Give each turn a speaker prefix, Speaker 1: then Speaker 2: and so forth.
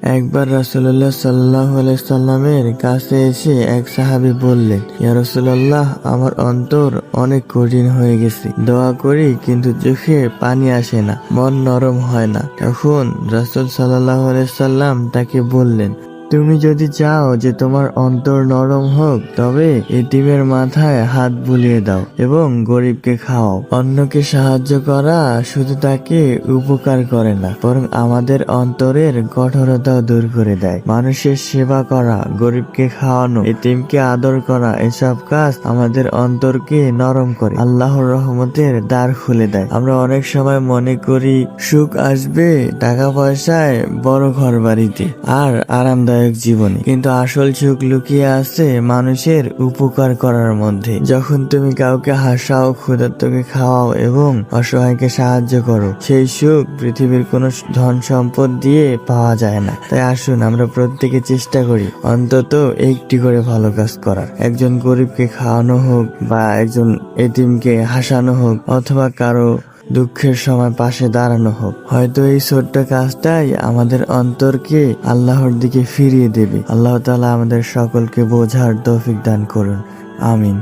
Speaker 1: একবার রাসূলুল্লাহ সাল্লাল্লাহু আলাইহি সাল্লামের কাছে এসে এক সাহাবী বললেন, ইয়া রাসূলুল্লাহ, আমার অন্তর অনেক কঠিন হয়ে গেছে, দোয়া করি কিন্তু চোখে পানি আসে না, মন নরম হয় না। তখন রাসূল সাল্লাল্লাহু আলাইহি সাল্লাম তাকে বললেন, তুমি যদি চাও যে তোমার অন্তর নরম হোক, তবে এতিমের মাথায় হাত বুলিয়ে দাও এবং গরিবকে খাওয়াও। অন্যকে সাহায্য করা শুধু তাকে উপকার করে না, বরং আমাদের অন্তরের কঠোরতাও দূর করে দেয়। মানুষের সেবা করা, গরিবকে খাওয়ানো, এতিমকে আদর করা, এসব কাজ আমাদের অন্তরকে নরম করে আল্লাহর রহমতের দ্বার খুলে দেয়। আমরা অনেক সময় মনে করি সুখ আসবে টাকা পয়সায়, বড় ঘর বাড়িতে আর আরামদায়ক জীবনে, কিন্তু আসল সুখ লুকিয়ে আছে মানুষের উপকার করার মধ্যে। যখন তুমি কাউকে হাসাও, ক্ষুধার্তকে খাওয়াও এবং অসহায়কে সাহায্য করো, সেই সুখ পৃথিবীর কোনো ধন সম্পদ দিয়ে পাওয়া যায় না। তাই আসুন আমরা প্রত্যেকে চেষ্টা করি অন্তত একটি করে ভালো কাজ করার। একজন গরিবকে খাওয়ানো হোক বা একজন এতিমকে হাসানো হোক অথবা কারো দুঃখের সময় পাশে দাঁড়ানো হোক, হয়তো এই ছোট্ট কাজটাই আমাদের অন্তরকে আল্লাহর দিকে ফিরিয়ে দেবে। আল্লাহ তাআলা আমাদের সকলকে বোঝার তৌফিক দান করুন। আমিন।